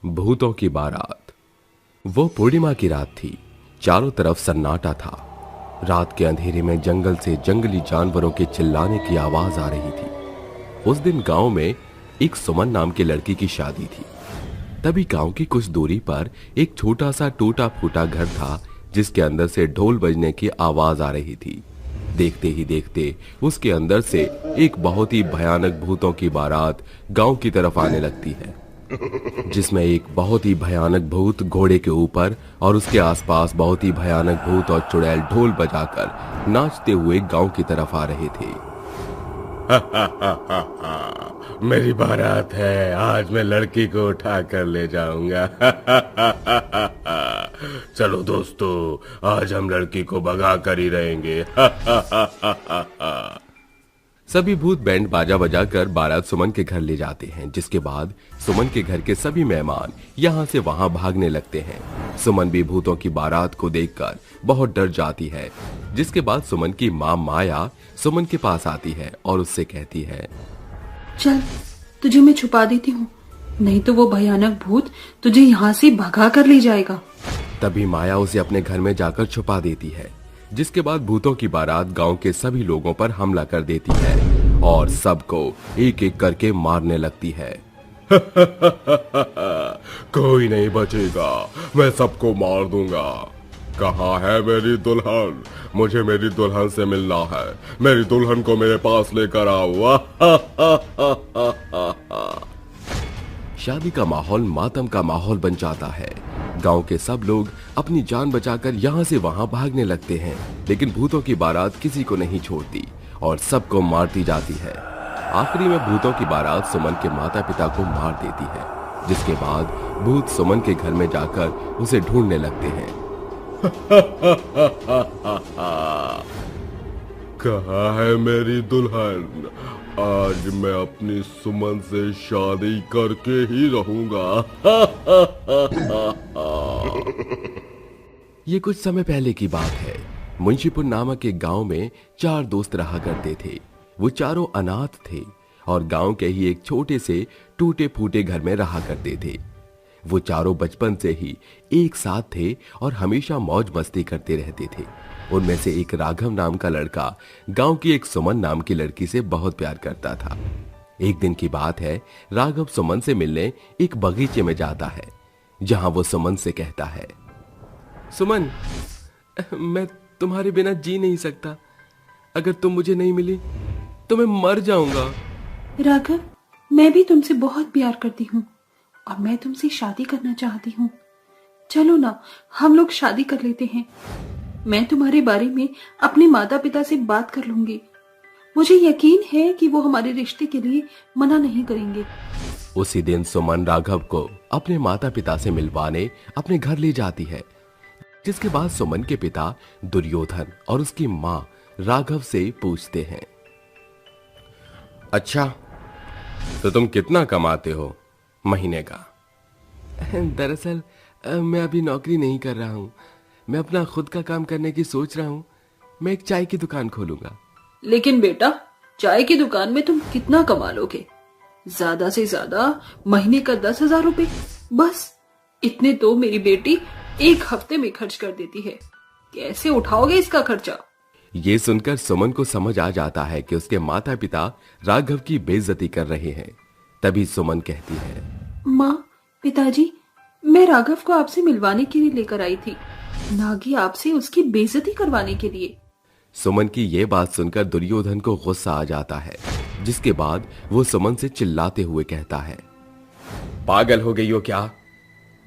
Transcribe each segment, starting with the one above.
भूतों की बारात। वो पूर्णिमा की रात थी। चारों तरफ सन्नाटा था। रात के अंधेरे में जंगल से जंगली जानवरों के चिल्लाने की आवाज आ रही थी। उस दिन गांव में एक सुमन नाम की लड़की की शादी थी। तभी गांव की कुछ दूरी पर एक छोटा सा टूटा फूटा घर था, जिसके अंदर से ढोल बजने की आवाज आ रही थी। देखते ही देखते उसके अंदर से एक बहुत ही भयानक भूतों की बारात गांव की तरफ आने लगती है, जिसमें एक बहुत ही भयानक भूत घोड़े के ऊपर और उसके आसपास बहुत ही भयानक भूत और चुड़ैल ढोल बजाकर नाचते हुए गांव की तरफ आ रहे थे। मेरी बारात है, आज मैं लड़की को उठा कर ले जाऊंगा। चलो दोस्तों, आज हम लड़की को भगा कर ही रहेंगे। सभी भूत बैंड बाजा बजाकर बारात सुमन के घर ले जाते हैं, जिसके बाद सुमन के घर के सभी मेहमान यहाँ से वहाँ भागने लगते हैं। सुमन भी भूतों की बारात को देखकर बहुत डर जाती है, जिसके बाद सुमन की माँ माया सुमन के पास आती है और उससे कहती है, चल तुझे मैं छुपा देती हूँ, नहीं तो वो भयानक भूत तुझे यहाँ से भगा कर ले जाएगा। तभी माया उसे अपने घर में जाकर छुपा देती है, जिसके बाद भूतों की बारात गांव के सभी लोगों पर हमला कर देती है और सबको एक एक करके मारने लगती है। कोई नहीं बचेगा, मैं सबको मार दूंगा। कहाँ है मेरी दुल्हन? मुझे मेरी दुल्हन से मिलना है। मेरी दुल्हन को मेरे पास लेकर आओ। शादी का माहौल मातम का माहौल बन जाता है। गांव के सब लोग अपनी जान बचाकर यहाँ से वहाँ भागने लगते हैं, लेकिन भूतों की बारात किसी को नहीं छोड़ती और सबको मारती जाती है। आखिरी में भूतों की बारात सुमन के माता पिता को मार देती है, जिसके बाद भूत सुमन के घर में जाकर उसे ढूंढने लगते हैं। कहाँ है मेरी दुल्हन? आज मैं अपनी सुमन से शादी करके ही रहूंगा। ये कुछ समय पहले की बात है। मुंशीपुर नामक एक गांव में 4 दोस्त रहा करते थे। वो चारों अनाथ थे और गांव के ही एक छोटे से टूटे फूटे घर में रहा करते थे। वो चारों बचपन से ही एक साथ थे और हमेशा मौज मस्ती करते रहते थे। उनमें से एक राघव नाम का लड़का गांव की एक सुमन नाम की लड़की से बहुत प्यार करता था। एक दिन की बात है, राघव सुमन से मिलने एक बगीचे में जाता है, जहां वो सुमन से कहता है, सुमन, मैं तुम्हारे बिना जी नहीं सकता। अगर तुम मुझे नहीं मिली तो मैं मर जाऊंगा। राघव, मैं भी तुमसे बहुत प्यार करती हूँ और मैं तुमसे शादी करना चाहती हूँ। चलो ना, हम लोग शादी कर लेते हैं। मैं तुम्हारे बारे में अपने माता पिता से बात कर लूंगी। मुझे यकीन है कि वो हमारे रिश्ते के लिए मना नहीं करेंगे। उसी दिन सुमन राघव को अपने माता पिता से मिलवाने अपने घर ले जाती है, जिसके बाद सुमन के पिता दुर्योधन और उसकी माँ राघव से पूछते हैं, अच्छा, तो तुम कितना कमाते हो महीने का? दरअसल मैं अभी नौकरी नहीं कर रहा हूँ। मैं अपना खुद का काम करने की सोच रहा हूँ। मैं एक चाय की दुकान खोलूंगा। लेकिन बेटा, चाय की दुकान में तुम कितना कमा लोगे? ज्यादा से ज्यादा महीने का 10,000 रुपए, बस। इतने तो मेरी बेटी एक हफ्ते में खर्च कर देती है। कैसे उठाओगे इसका खर्चा? ये सुनकर सुमन को समझ आ जाता है कि उसके माता पिता राघव की बेइज्जती कर रहे हैं। तभी सुमन कहती है, माँ, पिताजी, मैं राघव को आपसे मिलवाने के लिए लेकर आई थी, ना कि आपसे उसकी बेइज्जती करवाने के लिए। सुमन की ये बात सुनकर दुर्योधन को गुस्सा आ जाता है, जिसके बाद वो सुमन से चिल्लाते हुए कहता है, पागल हो गई हो क्या?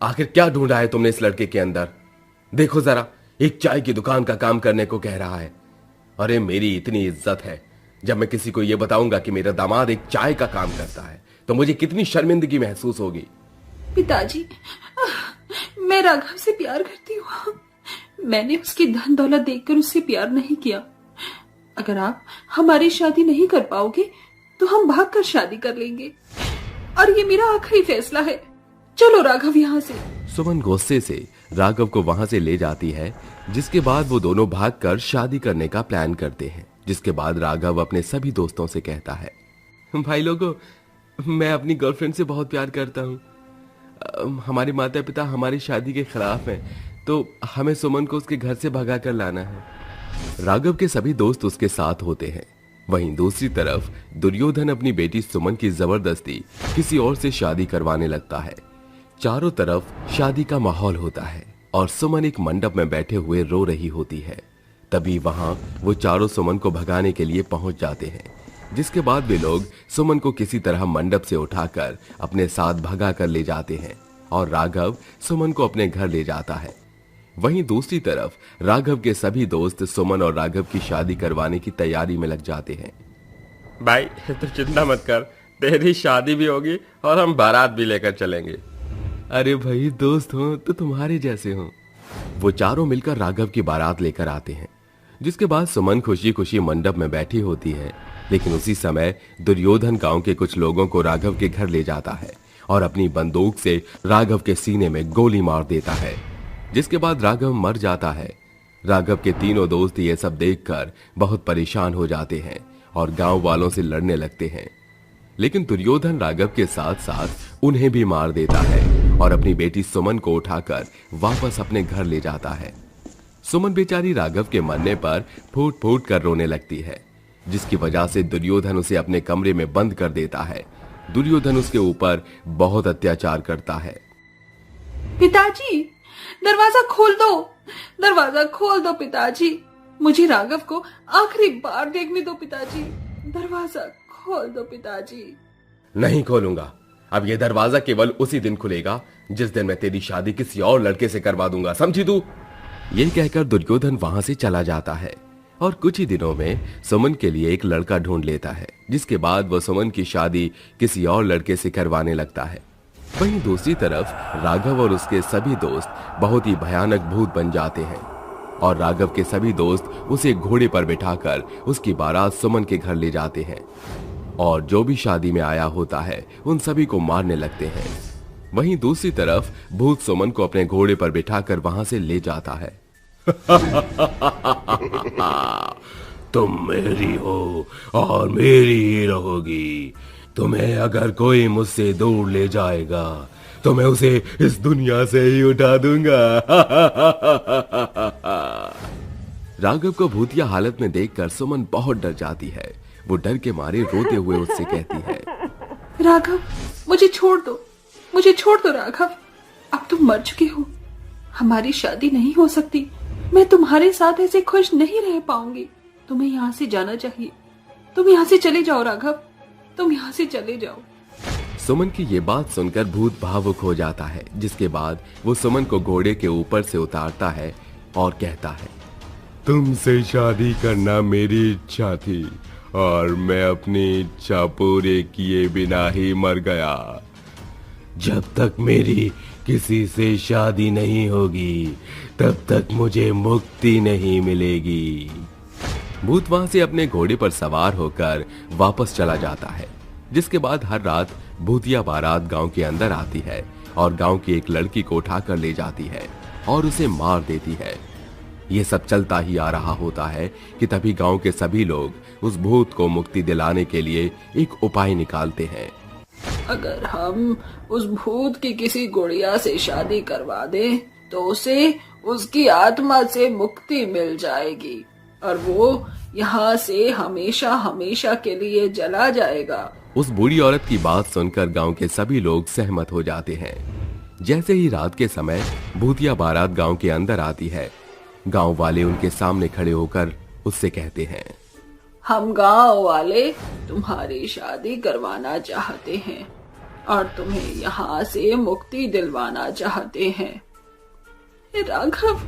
आखिर क्या ढूंढा है तुमने इस लड़के के अंदर? देखो जरा, एक चाय की दुकान का काम करने को कह रहा है। अरे मेरी इतनी इज्जत है, जब मैं किसी को यह बताऊंगा कि मेरा दामाद एक चाय का काम करता है तो मुझे कितनी शर्मिंदगी महसूस होगी। पिताजी, मैं राघव से प्यार करती हूँ। मैंने उसकी धन दौलत देखकर उससे प्यार नहीं किया। अगर आप हमारी शादी नहीं कर पाओगे तो हम भागकर शादी कर लेंगे, और ये मेरा आखिरी फैसला है। चलो राघव यहाँ से। सुमन गुस्से से राघव को वहां से ले जाती है, जिसके बाद वो दोनों भागकर शादी करने का प्लान करते हैं। जिसके बाद राघव अपने सभी दोस्तों से कहता है, भाई लोगों, मैं अपनी गर्लफ्रेंड से बहुत प्यार करता हूँ। हमारे माता पिता हमारी शादी के खिलाफ हैं, तो हमें सुमन को उसके घर से भगा कर लाना है। राघव के सभी दोस्त उसके साथ होते हैं। वहीं दूसरी तरफ दुर्योधन अपनी बेटी सुमन की जबरदस्ती किसी और से शादी करवाने लगता है। चारों तरफ शादी का माहौल होता है और सुमन एक मंडप में बैठे हुए रो रही होती है। तभी वहां वो चारों सुमन को भगाने के लिए पहुंच जाते हैं, जिसके बाद वे लोग सुमन को किसी तरह मंडप से उठाकर अपने साथ भगा कर ले जाते हैं और राघव सुमन को अपने घर ले जाता है। वहीं दूसरी तरफ राघव के सभी दोस्त सुमन और राघव की शादी करवाने की तैयारी में लग जाते हैं। भाई तो चिंता मत कर, तेरी शादी भी होगी और हम बारात भी लेकर चलेंगे। अरे भाई, दोस्त हो तो तुम्हारे जैसे हो। वो चारों मिलकर राघव की बारात लेकर आते हैं, जिसके बाद सुमन खुशी खुशी मंडप में बैठी होती है। लेकिन उसी समय दुर्योधन गांव के कुछ लोगों को राघव के घर ले जाता है और अपनी बंदूक से राघव के सीने में गोली मार देता है, जिसके बाद राघव मर जाता है। राघव के तीनों दोस्त ये सब देखकर बहुत परेशान हो जाते हैं और गांव वालों से लड़ने लगते हैं। लेकिन दुर्योधन राघव के साथ साथ उन्हें भी मार देता है और अपनी बेटी सुमन को उठाकर वापस अपने घर ले जाता है। सुमन बेचारी राघव के मरने पर फूट फूट कर रोने लगती है, जिसकी वजह से दुर्योधन उसे अपने कमरे में बंद कर देता है। दुर्योधन उसके ऊपर बहुत अत्याचार करता है। पिताजी, दरवाजा खोल दो, दरवाजा खोल दो पिताजी, मुझे राघव को आखिरी बार देखने दो पिताजी, दरवाजा खोल दो पिताजी। नहीं खोलूंगा। अब ये दरवाजा केवल उसी दिन खुलेगा जिस दिन मैं तेरी शादी किसी और लड़के से करवा दूंगा, समझी तू? ये कहकर दुर्योधन वहां से चला जाता है और कुछ ही दिनों में सुमन के लिए एक लड़का ढूंढ लेता है, जिसके बाद वो सुमन की शादी किसी और लड़के से करवाने लगता है। वहीं दूसरी तरफ राघव और उसके सभी दोस्त बहुत ही भयानक भूत बन जाते हैं और राघव के सभी दोस्त उसे घोड़े पर बिठाकर उसकी बारात सुमन के घर ले जाते हैं और जो भी शादी में आया होता है उन सभी को मारने लगते हैं। वहीं दूसरी तरफ भूत सुमन को अपने घोड़े पर बिठाकर वहां से ले जाता है। तुम मेरी हो और मेरी ही रहोगी। तुम्हें अगर कोई मुझसे दूर ले जाएगा तो मैं उसे इस दुनिया से ही उठा दूंगा। राघव को भूतिया हालत में देखकर सुमन बहुत डर जाती है। वो डर के मारे रोते हुए उससे कहती है, राघव, मुझे छोड़ दो, मुझे छोड़ दो राघव, अब तुम मर चुके हो, हमारी शादी नहीं हो सकती, मैं तुम्हारे साथ ऐसे खुश नहीं रह पाऊंगी, तुम्हें यहाँ से जाना चाहिए, तुम यहाँ से चले जाओ राघव, तुम यहाँ से चले जाओ। सुमन की ये बात सुनकर भूत भावुक हो जाता है, जिसके बाद वो सुमन को घोड़े के ऊपर से उतारता है और कहता है, तुमसे शादी करना मेरी इच्छा थी और मैं अपनी इच्छा पूरे किए बिना ही मर गया। जब तक मेरी किसी से शादी नहीं होगी तब तक मुझे मुक्ति नहीं मिलेगी। भूत वहां से अपने घोड़े पर सवार होकर वापस चला जाता है, जिसके बाद हर रात भूतिया बारात गांव के अंदर आती है और गांव की एक लड़की को उठाकर ले जाती है और उसे मार देती है। ये सब चलता ही आ रहा होता है कि तभी गांव के सभी लोग उस भूत को मुक्ति दिलाने के लिए एक उपाय निकालते हैं। अगर हम उस भूत की किसी गुड़िया से शादी करवा दें तो उसे उसकी आत्मा से मुक्ति मिल जाएगी और वो यहाँ से हमेशा हमेशा के लिए जला जाएगा। उस बूढ़ी औरत की बात सुनकर गांव के सभी लोग सहमत हो जाते हैं। जैसे ही रात के समय भूतिया बारात गांव के अंदर आती है, गांव वाले उनके सामने खड़े होकर उससे कहते हैं, हम गांव वाले तुम्हारी शादी करवाना चाहते हैं और तुम्हें यहाँ से मुक्ति दिलवाना चाहते हैं। राघव,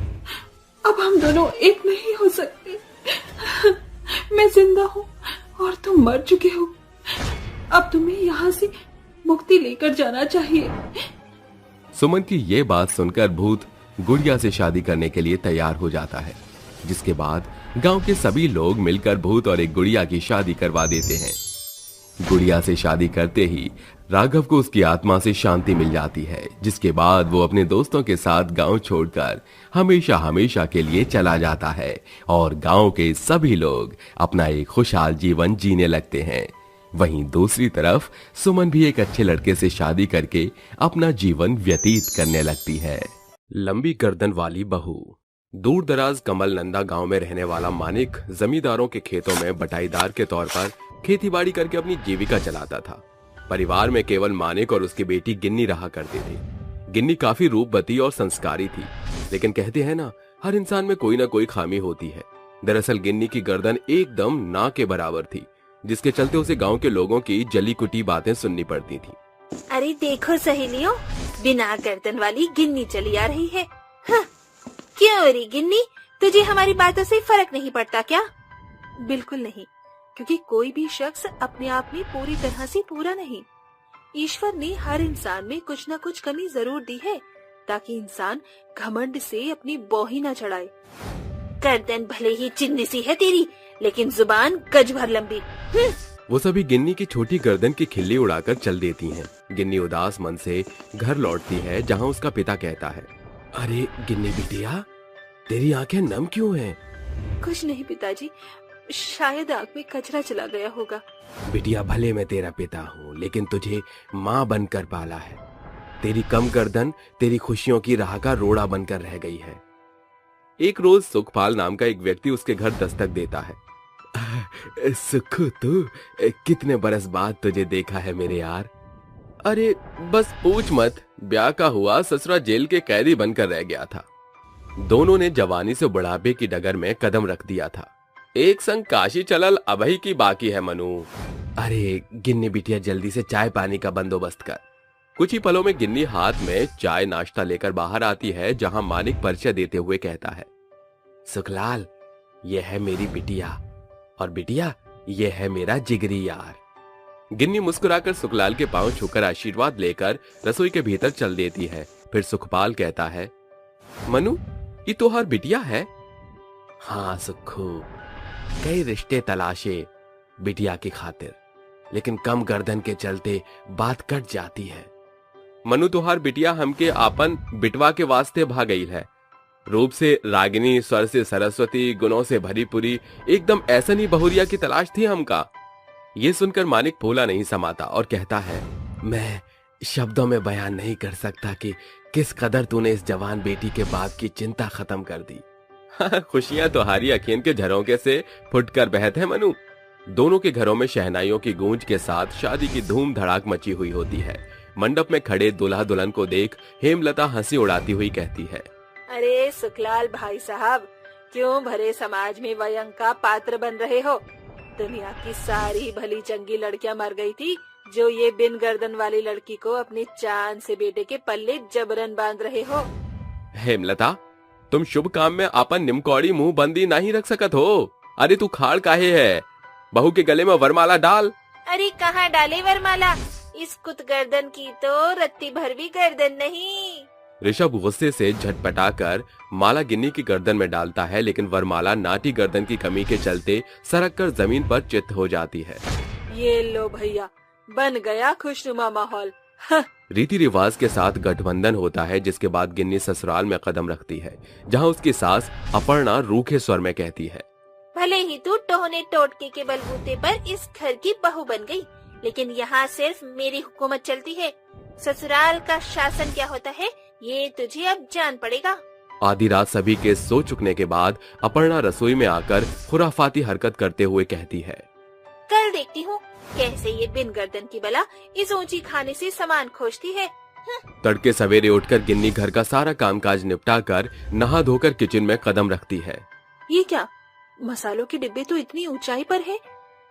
अब हम दोनों एक नहीं हो सकते। मैं जिंदा हूँ और तुम मर चुके हो, अब तुम्हें यहाँ से मुक्ति लेकर जाना चाहिए। सुमन की ये बात सुनकर भूत गुड़िया से शादी करने के लिए तैयार हो जाता है, जिसके बाद गांव के सभी लोग मिलकर भूत और एक गुड़िया की शादी करवा देते हैं। गुड़िया से शादी करते ही राघव को उसकी आत्मा से शांति मिल जाती है, जिसके बाद वो अपने दोस्तों के साथ गांव छोड़कर हमेशा हमेशा के लिए चला जाता है और गांव के सभी लोग अपना एक खुशहाल जीवन जीने लगते हैं। वहीं दूसरी तरफ सुमन भी एक अच्छे लड़के से शादी करके अपना जीवन व्यतीत करने लगती है। लंबी गर्दन वाली बहू। दूर दराज कमल नंदा गांव में रहने वाला मानिक जमींदारों के खेतों में बटाईदार के तौर पर खेतीबाड़ी करके अपनी जीविका चलाता था। परिवार में केवल मानिक और उसकी बेटी गिन्नी रहा करती थी। गिन्नी काफी रूपवती और संस्कारी थी, लेकिन कहते हैं ना, हर इंसान में कोई ना कोई खामी होती है। दरअसल गिन्नी की गर्दन एकदम ना के बराबर थी, जिसके चलते उसे गांव के लोगों की जली कुटी बातें सुननी पड़ती थी। अरे देखो सहेलियों, बिना गर्दन वाली गिन्नी चली आ रही है। हाँ, क्यों रे गिन्नी, तुझे हमारी बातों से फर्क नहीं पड़ता क्या? बिल्कुल नहीं, क्योंकि कोई भी शख्स अपने आप में पूरी तरह से पूरा नहीं। ईश्वर ने हर इंसान में कुछ न कुछ कमी जरूर दी है, ताकि इंसान घमंड से अपनी बोही न चढ़ाए। गर्दन भले ही चिन्नी सी है तेरी, लेकिन जुबान गज भर लंबी। वो सभी गिन्नी की छोटी गर्दन की खिल्ली उड़ाकर चल देती हैं। गिन्नी उदास मन से घर लौटती है, जहाँ उसका पिता कहता है, अरे गिन्नी बिटिया, तेरी आंखें नम क्यों हैं? कुछ नहीं पिताजी, शायद आंख में कचरा चला गया होगा। बिटिया, भले मैं तेरा पिता हूँ, लेकिन तुझे माँ बनकर पाला है। तेरी कम गर्दन तेरी खुशियों की राह का रोड़ा बनकर रह गई है। एक रोज सुखपाल नाम का एक व्यक्ति उसके घर दस्तक देता है। सुखू, तू कितने बरस बाद तुझे देखा है मेरे यार। अरे बस पूछ मत, ब्याह का हुआ ससुरा जेल के कैदी बनकर रह गया था। दोनों ने जवानी से बुढ़ापे की डगर में कदम रख दिया था। एक संग काशी चलल अबही की बाकी है मनु। अरे गिन्नी बिटिया, जल्दी से चाय पानी का बंदोबस्त कर। कुछ ही पलों में गिन्नी हाथ में चाय नाश्ता लेकर बाहर आती है, जहां मानिक परिचय देते हुए कहता है, सुखलाल, ये है मेरी बिटिया, और बिटिया, ये है मेरा जिगरी यार। गिन्नी मुस्कुराकर सुखलाल के पांव छूकर आशीर्वाद लेकर रसोई के भीतर चल देती है। फिर सुखपाल कहता है, मनु, ये तोहार बिटिया है? हाँ सुखू, कई रिश्ते तलाशे बिटिया की खातिर, लेकिन कम गर्दन के चलते बात कट जाती है। मनु, तोहार बिटिया हमके आपन बिटवा के वास्ते भाग गई है। रूप से रागिनी, स्वर से सरस्वती, गुणों से भरी पूरी, एकदम ऐसनी बहुरिया की तलाश थी हमका। ये सुनकर मानिक फूला नहीं समाता और कहता है, मैं शब्दों में बयान नहीं कर सकता कि किस कदर तूने इस जवान बेटी के बाप की चिंता खत्म कर दी। खुशियां तुम्हारी अखीन के झरोखे से फुटकर बहत है मनु। दोनों के घरों में शहनाइयों की गूंज के साथ शादी की धूम धड़ाक मची हुई होती है। मंडप में खड़े दुल्हा दुल्हन को देख हेमलता हंसी उड़ाती हुई कहती है, अरे सुखलाल भाई साहब, क्यों भरे समाज में वयंग का पात्र बन रहे हो? दुनिया की सारी भली चंगी लड़कियां मर गई थी, जो ये बिन गर्दन वाली लड़की को अपने चांद से बेटे के पल्ले जबरन बांध रहे हो। हेमलता, तुम शुभ काम में आपन निमकौड़ी मुंह बंदी नहीं रख सकत हो। अरे तू खाड़ काहे है? बहू के गले में वरमाला डाल। अरे कहाँ डाले वरमाला? इस कुत गर्दन की तो रत्ती भर भी गर्दन नहीं। ऋषभ गुस्से से झटपटाकर माला गिन्नी की गर्दन में डालता है, लेकिन वरमाला नाटी गर्दन की कमी के चलते सरक कर जमीन पर चित हो जाती है। ये लो भैया, बन गया खुशनुमा माहौल। रीति रिवाज के साथ गठबंधन होता है, जिसके बाद गिन्नी ससुराल में कदम रखती है, जहां उसकी सास अपर्णा रूखे स्वर में कहती है, भले ही तू टोहने टोटके के बलबूते पर इस घर की बहू बन गई, लेकिन यहाँ सिर्फ मेरी हुकूमत चलती है। ससुराल का शासन क्या होता है, ये तुझे अब जान पड़ेगा। आधी रात सभी के सो चुकने के बाद अपर्णा रसोई में आकर खुराफाती हरकत करते हुए कहती है, कल देखती हूँ कैसे ये बिन गर्दन की बला इस ऊंची खाने से सामान खोजती है। तड़के सवेरे उठकर गिन्नी घर का सारा कामकाज निपटा कर नहा धोकर किचन में कदम रखती है। ये क्या, मसालों के डिब्बे तो इतनी ऊंचाई पर है,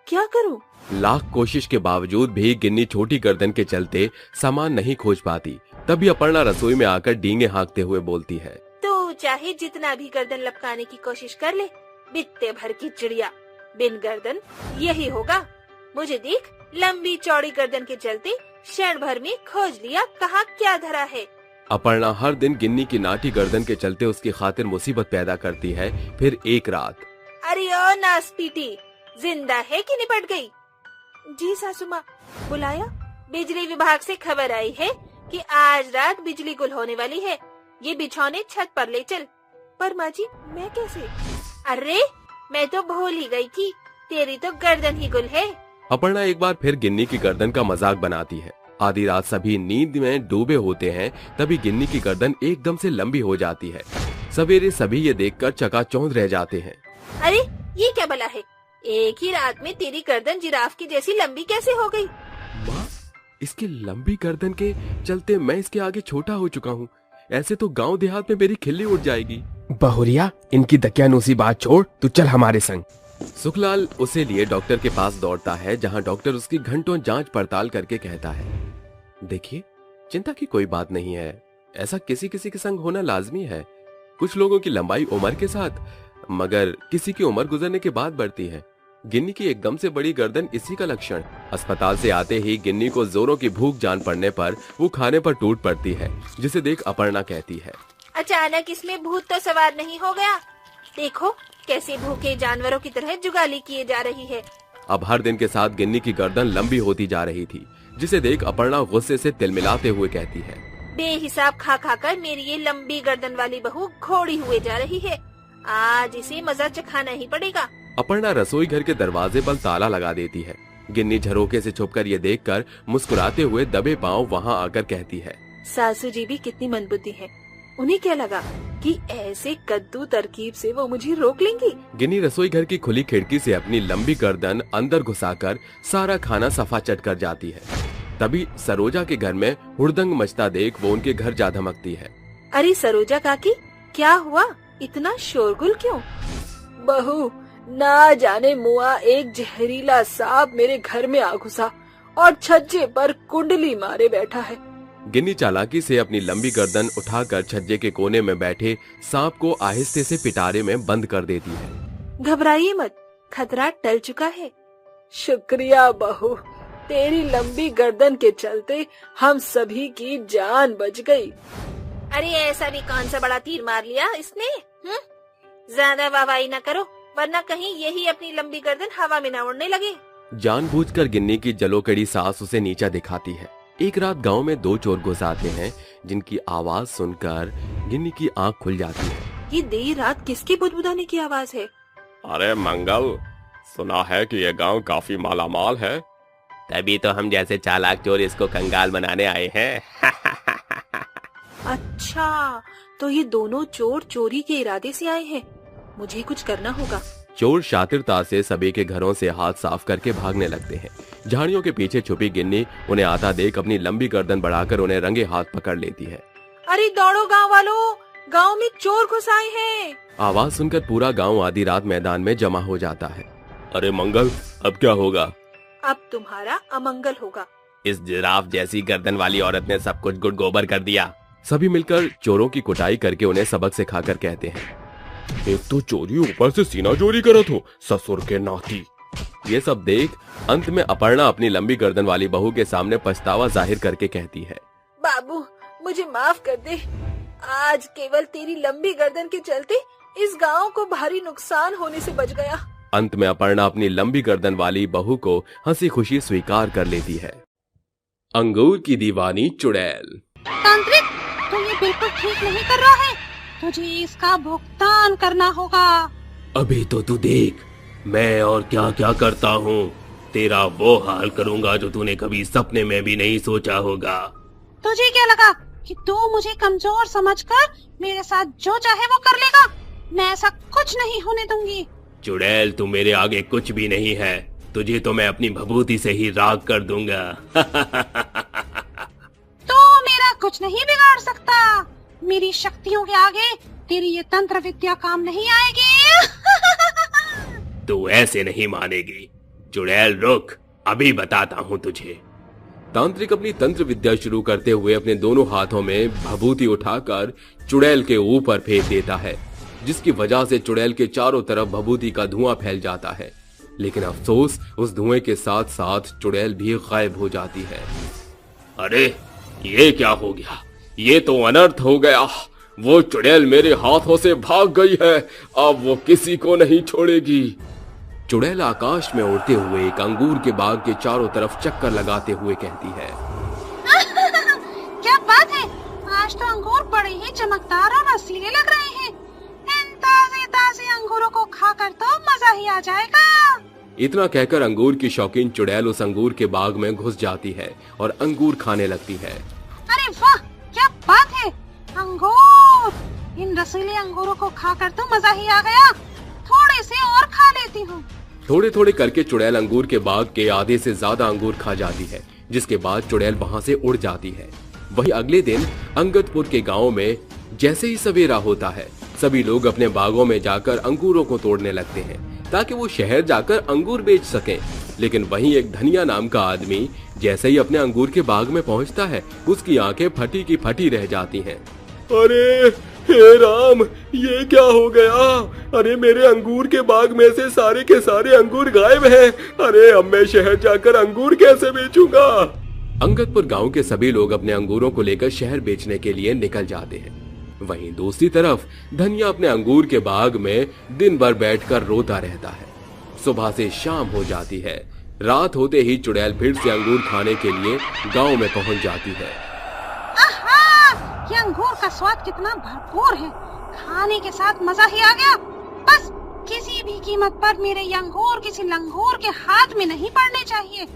क्या करूं? लाख कोशिश के बावजूद भी गिन्नी छोटी गर्दन के चलते सामान नहीं खोज पाती। तभी अपर्णा रसोई में आकर डींगे हाँकते हुए बोलती है, तो चाहे जितना भी गर्दन लपकाने की कोशिश कर ले, बित्ते भर की चिड़िया, बिन गर्दन यही होगा। मुझे देख, लंबी चौड़ी गर्दन के चलते क्षण भर में खोज लिया कहाँ क्या धरा है। अपर्णा हर दिन गिन्नी की नाटी गर्दन के चलते उसकी खातिर मुसीबत पैदा करती है। फिर एक रात, अरे ओ नासपीटी, जिंदा है कि निपट गई? जी सासू माँ, बुलाया? बिजली विभाग से खबर आई है कि आज रात बिजली गुल होने वाली है। ये बिछौने छत पर ले चल। पर माँ जी, मैं कैसे? अरे मैं तो भूल ही गई थी, तेरी तो गर्दन ही गुल है। अपर्णा एक बार फिर गिन्नी की गर्दन का मजाक बनाती है। आधी रात सभी नींद में डूबे होते हैं, तभी गिन्नी की गर्दन एकदम से लंबी हो जाती है। सवेरे सभी ये देखकर चकाचौंध रह जाते हैं। अरे ये क्या भला है, एक ही रात में तेरी गर्दन जिराफ की जैसी लंबी कैसे हो गई? माँ, इसकी लंबी गर्दन के चलते मैं इसके आगे छोटा हो चुका हूँ। ऐसे तो गांव देहात में मेरी खिल्ली उड़ जाएगी। बहुरिया, इनकी दकियानूसी बात छोड़, तू चल हमारे संग। सुखलाल उसे लिए डॉक्टर के पास दौड़ता है, जहां डॉक्टर उसकी घंटों जांच पड़ताल करके कहता है, देखिए चिंता की कोई बात नहीं है, ऐसा किसी किसी के संग होना लाजमी है। कुछ लोगों की लंबाई उम्र के साथ, मगर किसी की उम्र गुजरने के बाद बढ़ती है। गिन्नी की एकदम से बड़ी गर्दन इसी का लक्षण। अस्पताल से आते ही गिन्नी को जोरों की भूख जान पड़ने पर वो खाने पर टूट पड़ती है, जिसे देख अपर्णा कहती है, अचानक इसमें भूत तो सवार नहीं हो गया? देखो कैसे भूखे जानवरों की तरह जुगाली किए जा रही है। अब हर दिन के साथ गिन्नी की गर्दन लंबी होती जा रही थी, जिसे देख अपर्णा गुस्से से तिलमिलाते हुए कहती है, बेहिसाब खा खा कर मेरी ये लंबी गर्दन वाली बहू घोड़ी हुए जा रही है। आज इसे मजा चखाना ही पड़ेगा। अपर्णा रसोई घर के दरवाजे पर ताला लगा देती है। गिन्नी झरोके से छुपकर ये देखकर मुस्कुराते हुए दबे पांव वहां आकर कहती है, सासू जी भी कितनी मंदबुद्धि है, उन्हें क्या लगा कि ऐसे कद्दू तरकीब से वो मुझे रोक लेंगी। गिन्नी रसोई घर की खुली खिड़की से अपनी लंबी गर्दन अंदर घुसाकर सारा खाना सफा चट कर जाती है। तभी सरोजा के घर में हुड़दंग मचता देख वो उनके घर जा धमकती है। अरे सरोजा काकी, क्या हुआ, इतना शोरगुल क्यों? बहू, ना जाने मुआ एक जहरीला सांप मेरे घर में आ घुसा और छज्जे पर कुंडली मारे बैठा है। गिन्नी चालाकी से अपनी लंबी गर्दन उठाकर छज्जे के कोने में बैठे सांप को आहिस्ते से पिटारे में बंद कर देती है। घबराइए मत, खतरा टल चुका है। शुक्रिया बहू, तेरी लंबी गर्दन के चलते हम सभी की जान बच गई। अरे ऐसा भी कौन सा बड़ा तीर मार लिया इसने? ज्यादा वाहवाही न करो, वरना कहीं यही अपनी लंबी गर्दन हवा में न उड़ने लगे। जानबूझकर गिन्नी की जलोकड़ी सास उसे नीचा दिखाती है। एक रात गांव में दो चोर घुस आते हैं, जिनकी आवाज सुनकर गिन्नी की आंख खुल जाती है। ये देर रात किसकी बुदबुदाने की आवाज है? अरे मंगल, सुना है कि ये गांव काफी मालामाल है, तभी तो हम जैसे चालाक चोर इसको कंगाल बनाने आए हैं। अच्छा, तो ये दोनों चोर चोरी के इरादे से आए हैं। मुझे कुछ करना होगा। चोर शातिरता से सभी के घरों से हाथ साफ करके भागने लगते हैं। झाड़ियों के पीछे छुपी गिन्नी उन्हें आता देख अपनी लंबी गर्दन बढ़ाकर उन्हें रंगे हाथ पकड़ लेती है। अरे दौड़ो गांव वालों, गांव में चोर घुस आए हैं। आवाज सुनकर पूरा गांव आधी रात मैदान में जमा हो जाता है। अरे मंगल, अब क्या होगा? अब तुम्हारा अमंगल होगा। इस जिराफ जैसी गर्दन वाली औरत ने सब कुछ गुड़ गोबर कर दिया। सभी मिलकर चोरों की कुटाई करके उन्हें सबक सिखाकर कहते हैं, एक तो चोरी ऊपर से सीना चोरी करत हो, ससुर के नाती। ये सब देख अंत में अपर्णा अपनी लंबी गर्दन वाली बहू के सामने पछतावा जाहिर करके कहती है, बाबू मुझे माफ कर दे। आज केवल तेरी लंबी गर्दन के चलते इस गांव को भारी नुकसान होने से बच गया। अंत में अपर्णा अपनी लंबी गर्दन वाली बहू को हंसी खुशी स्वीकार कर लेती है। अंगूर की दीवानी चुड़ैल। तांत्रिक, तो ये बिल्कुल ठीक नहीं कर रहा है, तुझे इसका भुगतान करना होगा। अभी तो तू देख मैं और क्या क्या करता हूँ। तेरा वो हाल करूँगा जो तूने कभी सपने में भी नहीं सोचा होगा। तुझे क्या लगा कि तू मुझे कमजोर समझकर मेरे साथ जो चाहे वो कर लेगा? मैं ऐसा कुछ नहीं होने दूंगी। चुड़ैल, तू मेरे आगे कुछ भी नहीं है, तुझे तो मैं अपनी भभूति से ही राख कर दूंगा। तो मेरा कुछ नहीं बिगाड़ सकता। मेरी शक्तियों के आगे तेरी ये तंत्र विद्या काम नहीं आएगी। तू ऐसे नहीं मानेगी। चुड़ैल रुक, अभी बताता हूँ तुझे। तांत्रिक अपनी तंत्र विद्या शुरू करते हुए अपने दोनों हाथों में भभूति उठाकर चुड़ैल के ऊपर फेंक देता है, जिसकी वजह से चुड़ैल के चारों तरफ भभूति का धुआं फैल जाता है। लेकिन अफसोस, उस धुएं के साथ साथ चुड़ैल भी गायब हो जाती है। अरे ये क्या हो गया? ये तो अनर्थ हो गया। वो चुड़ैल मेरे हाथों से भाग गई है, अब वो किसी को नहीं छोड़ेगी। चुड़ैल आकाश में उड़ते हुए एक अंगूर के बाग के चारों तरफ चक्कर लगाते हुए कहती है, क्या बात है, आज तो अंगूर बड़े ही चमकदार और रसीले लग रहे हैं। इन ताजे ताजे अंगूरों को खाकर तो मजा ही आ जाएगा। इतना कहकर अंगूर की शौकीन चुड़ैल उस अंगूर के बाग में घुस जाती है और अंगूर खाने लगती है। अरे वाह, क्या बात है! अंगूर! इन रसीले अंगूरों को खाकर तो मजा ही आ गया। थोड़े से और खा लेती हूँ। थोड़े थोड़े करके चुड़ैल अंगूर के बाग के आधे से ज्यादा अंगूर खा जाती है, जिसके बाद चुड़ैल वहाँ से उड़ जाती है। वहीं अगले दिन अंगदपुर के गांव में जैसे ही सवेरा होता है, सभी लोग अपने बागों में जाकर अंगूरों को तोड़ने लगते हैं ताकि वो शहर जाकर अंगूर बेच सकें। लेकिन वहीं एक धनिया नाम का आदमी जैसे ही अपने अंगूर के बाग में पहुंचता है, उसकी आंखें फटी की फटी रह जाती हैं। अरे हे राम, ये क्या हो गया? अरे मेरे अंगूर के बाग में से सारे के सारे अंगूर गायब हैं। अरे अब मैं शहर जाकर अंगूर कैसे बेचूंगा? अंगदपुर गांव के सभी लोग अपने अंगूरों को लेकर शहर बेचने के लिए निकल जाते हैं। वहीं दूसरी तरफ धनिया अपने अंगूर के बाग में दिन भर बैठकर रोता रहता है। सुबह से शाम हो जाती है। रात होते ही चुड़ैल फिर से अंगूर खाने के लिए गांव में पहुंच जाती है। आहा! ये अंगूर का स्वाद कितना भरपूर है, खाने के साथ मजा ही आ गया। बस किसी भी कीमत पर मेरे ये अंगूर किसी लंगूर के हाथ में नहीं पड़ने चाहिए।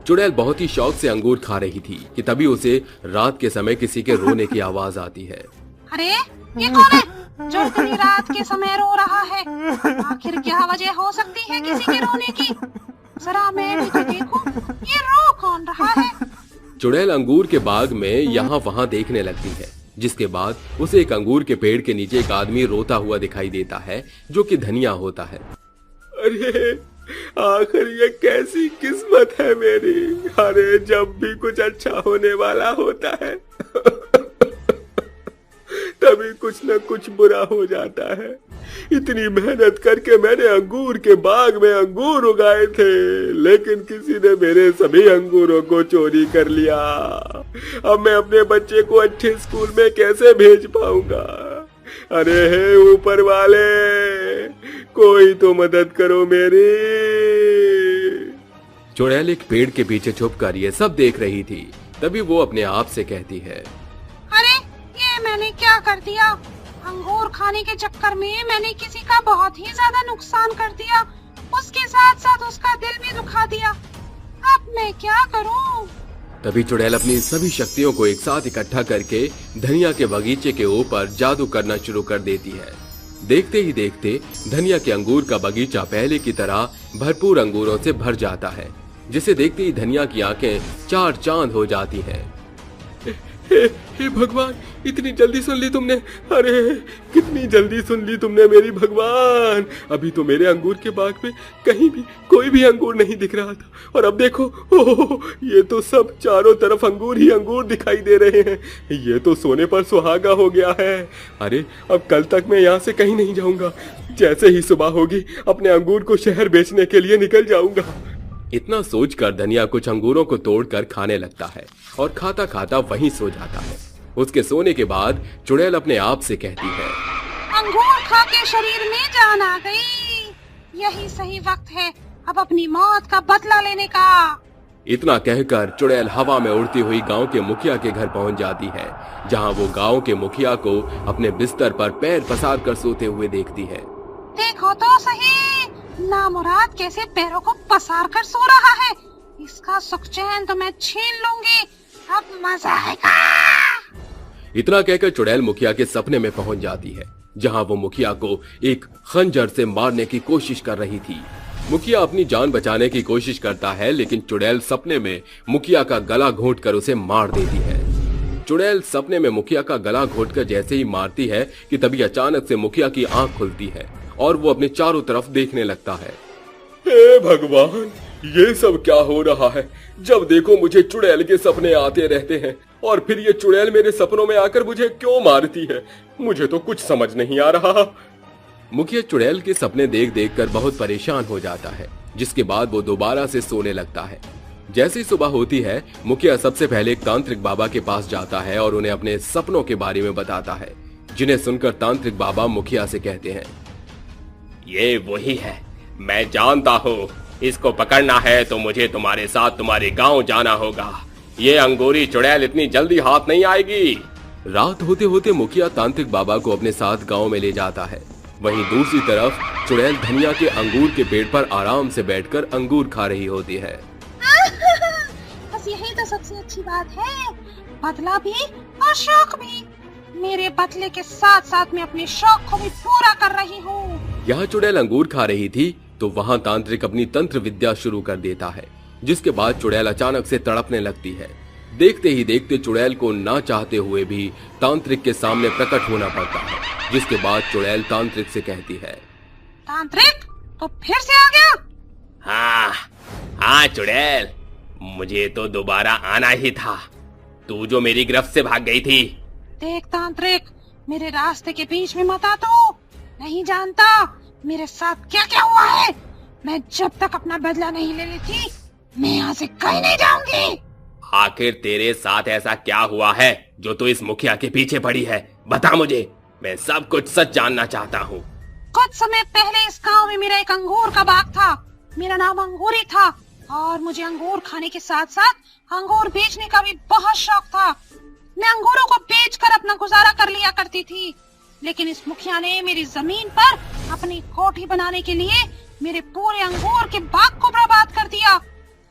चुड़ैल बहुत ही शौक से अंगूर खा रही थी कि तभी उसे रात के समय किसी के रोने की आवाज आती है। अरे ये कौन है जो इतनी रात के समय रो रहा है? आखिर क्या वजह हो सकती है किसी के रोने की? जरा मैं भी तो देखूं, ये रो कौन रहा है? चुड़ैल अंगूर के बाग में यहाँ वहाँ देखने लगती है, जिसके बाद उसे एक अंगूर के पेड़ के नीचे एक आदमी रोता हुआ दिखाई देता है, जो कि धनिया होता है। अरे आखिर ये कैसी किस्मत है मेरी। अरे जब भी कुछ अच्छा होने वाला होता है तभी कुछ न कुछ बुरा हो जाता है। इतनी मेहनत करके मैंने अंगूर के बाग में अंगूर उगाए थे, लेकिन किसी ने मेरे सभी अंगूरों को चोरी कर लिया। अब मैं अपने बच्चे को अच्छे स्कूल में कैसे भेज पाऊंगा? अरे हे ऊपर वाले, कोई तो मदद करो मेरी। चुड़ैल एक पेड़ के पीछे छुपकर ये सब देख रही थी। तभी वो अपने आप से कहती है, अरे ये मैंने क्या कर दिया? अंगूर खाने के चक्कर में मैंने किसी का बहुत ही ज्यादा नुकसान कर दिया, उसके साथ साथ उसका दिल भी दुखा दिया। अब मैं क्या करूं? तभी चुड़ैल अपनी सभी शक्तियों को एक साथ इकट्ठा करके धनिया के बगीचे के ऊपर जादू करना शुरू कर देती है। देखते ही देखते धनिया के अंगूर का बगीचा पहले की तरह भरपूर अंगूरों से भर जाता है, जिसे देखते ही धनिया की आंखें चार चांद हो जाती हैं। हे भगवान, इतनी जल्दी सुन ली तुमने? अरे कितनी जल्दी सुन ली तुमने मेरी भगवान। अभी तो मेरे अंगूर के बाग में कहीं भी कोई भी अंगूर नहीं दिख रहा था, और अब देखो, ओह ये तो सब चारों तरफ अंगूर ही अंगूर दिखाई दे रहे हैं। ये तो सोने पर सुहागा हो गया है। अरे अब कल तक मैं यहाँ से कहीं नहीं जाऊंगा। जैसे ही सुबह होगी अपने अंगूर को शहर बेचने के लिए निकल जाऊंगा। इतना सोचकर धनिया कुछ अंगूरों को तोड़कर खाने लगता है और खाता खाता वहीं सो जाता है। उसके सोने के बाद चुड़ैल अपने आप से कहती है, अंगूर खा के शरीर में जान आ गई। यही सही वक्त है अब अपनी मौत का बदला लेने का। इतना कहकर चुड़ैल हवा में उड़ती हुई गांव के मुखिया के घर पहुंच जाती है, जहां वो गांव के मुखिया को अपने बिस्तर पर पैर पसार कर सोते हुए देखती है। देखो तो सही, नामुराद कैसे पैरों को पसार कर सो रहा है। इसका सुख चैन तो मैं छीन लूंगी। अब मजा आएगा। इतना कहकर चुड़ैल मुखिया के सपने में पहुंच जाती है, जहां वो मुखिया को एक खंजर से मारने की कोशिश कर रही थी। मुखिया अपनी जान बचाने की कोशिश करता है, लेकिन चुड़ैल सपने में मुखिया का गला घोंटकर उसे मार देती है। चुड़ैल सपने में मुखिया का गला घोंटकर जैसे ही मारती है कि तभी अचानक से मुखिया की आंख खुलती है और वो अपने चारों तरफ देखने लगता है। हे भगवान, ये सब क्या हो रहा है? जब देखो मुझे चुड़ैल के सपने आते रहते हैं, और फिर ये चुड़ैल मेरे सपनों में आकर मुझे क्यों मारती है? मुझे तो कुछ समझ नहीं आ रहा। मुखिया चुड़ैल के सपने देख देख कर बहुत परेशान हो जाता है, जिसके बाद वो दोबारा से सोने लगता है। जैसे ही सुबह होती है, मुखिया सबसे पहले एक तांत्रिक बाबा के पास जाता है और उन्हें अपने सपनों के बारे में बताता है, जिन्हें सुनकर तांत्रिक बाबा मुखिया से कहते हैं, ये वही है, मैं जानता हूँ। इसको पकड़ना है तो मुझे तुम्हारे साथ तुम्हारे गांव जाना होगा। ये अंगूरी चुड़ैल इतनी जल्दी हाथ नहीं आएगी। रात होते होते मुखिया तांत्रिक बाबा को अपने साथ गांव में ले जाता है। वहीं दूसरी तरफ चुड़ैल धनिया के अंगूर के पेड़ पर आराम से बैठकर अंगूर खा रही होती है। बस यही तो सबसे अच्छी बात है, बदला भी और शौक भी। मेरे बदले के साथ साथ मैं अपने शौक को भी पूरा कर रही हूँ। यहाँ चुड़ैल अंगूर खा रही थी तो वहाँ तांत्रिक अपनी तंत्र विद्या शुरू कर देता है, जिसके बाद चुड़ैल अचानक से तड़पने लगती है। देखते ही देखते चुड़ैल को ना चाहते हुए भी तांत्रिक के सामने प्रकट होना पड़ता है, जिसके बाद चुड़ैल तांत्रिक से कहती है, तांत्रिक तो फिर से आ गया? हाँ चुड़ैल, मुझे तो दोबारा आना ही था। तू जो मेरी गिरफ्त से भाग गई थी। देख तांत्रिक, मेरे रास्ते के बीच में मत आ तू। नहीं जानता मेरे साथ क्या क्या हुआ है। मैं जब तक अपना बदला नहीं ले लेती, मैं यहाँ से कहीं नहीं जाऊंगी। आखिर तेरे साथ ऐसा क्या हुआ है जो तू इस मुखिया के पीछे पड़ी है? बता मुझे, मैं सब कुछ सच जानना चाहता हूँ। कुछ समय पहले इस गांव में मेरा एक अंगूर का बाग था। मेरा नाम अंगूरी था और मुझे अंगूर खाने के साथ साथ अंगूर बेचने का भी बहुत शौक था। मैं अंगूरों को बेचकर अपना गुजारा कर लिया करती थी, लेकिन इस मुखिया ने मेरी जमीन पर अपनी कोठी बनाने के लिए मेरे पूरे अंगूर के बाग को बर्बाद कर दिया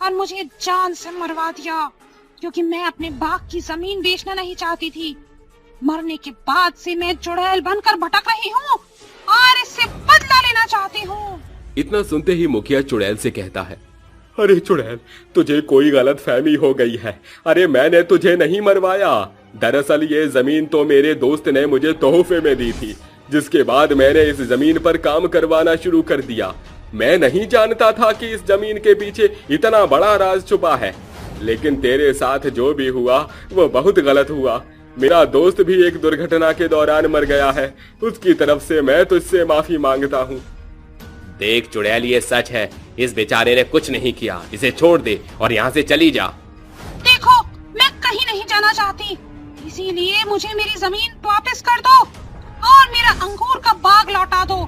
और मुझे जान से मरवा दिया, क्योंकि मैं अपने बाग की जमीन बेचना नहीं चाहती थी। मरने के बाद से मैं चुड़ैल बनकर भटक रही हूँ और इससे बदला लेना चाहती हूँ। इतना सुनते ही मुखिया चुड़ैल से कहता है, अरे चुड़ैल, तुझे कोई गलत फहमी हो गई है। अरे मैंने तुझे नहीं मरवाया। दरअसल ये जमीन तो मेरे दोस्त ने मुझे तोहफे में दी थी, जिसके बाद मैंने इस जमीन पर काम करवाना शुरू कर दिया। मैं नहीं जानता था कि इस जमीन के पीछे इतना बड़ा राज छुपा है, लेकिन तेरे साथ जो भी हुआ वो बहुत गलत हुआ। मेरा दोस्त भी एक दुर्घटना के दौरान मर गया है, उसकी तरफ से मैं तुझसे माफी मांगता हूँ। देख चुड़ैल, ये सच है, इस बेचारे ने कुछ नहीं किया। इसे छोड़ दे और यहाँ से चली जा। देखो, मैं कहीं नहीं जाना चाहती, इसीलिए मुझे मेरी जमीन वापस कर दो और मेरा अंगूर का बाग लौटा दो।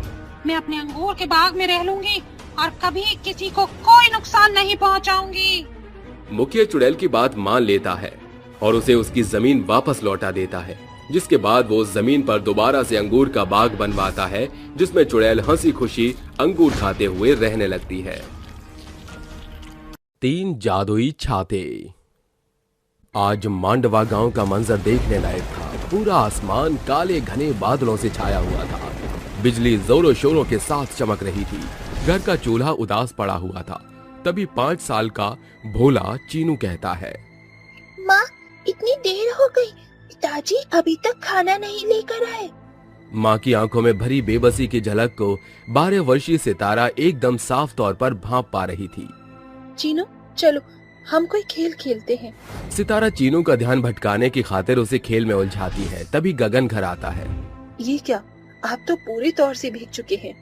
मैं अपने अंगूर के बाग में रह लूंगी और कभी किसी को कोई नुकसान नहीं पहुंचाऊंगी। मुखिया चुड़ैल की बात मान लेता है और उसे उसकी जमीन वापस लौटा देता है, जिसके बाद वो उस जमीन पर दोबारा से अंगूर का बाग बनवाता है, जिसमें चुड़ैल हंसी खुशी अंगूर खाते हुए रहने लगती है। 3 जादुई छाते। आज मांडवा गांव का मंजर देखने लायक था। पूरा आसमान काले घने बादलों से छाया हुआ था। बिजली जोरों शोरों के साथ चमक रही थी। घर का चूल्हा उदास पड़ा हुआ था। तभी 5 साल का भोला चीनू कहता है, माँ, इतनी देर हो गई, पिताजी अभी तक खाना नहीं लेकर आए। माँ की आंखों में भरी बेबसी की झलक को 12 वर्षीय सितारा एकदम साफ तौर पर भांप पा रही थी। चीनू, चलो हम कोई खेल खेलते हैं। सितारा चीनू का ध्यान भटकाने की खातिर उसे खेल में उलझाती है। तभी गगन घर आता है। ये क्या, आप तो पूरी तौर से भीग चुके हैं।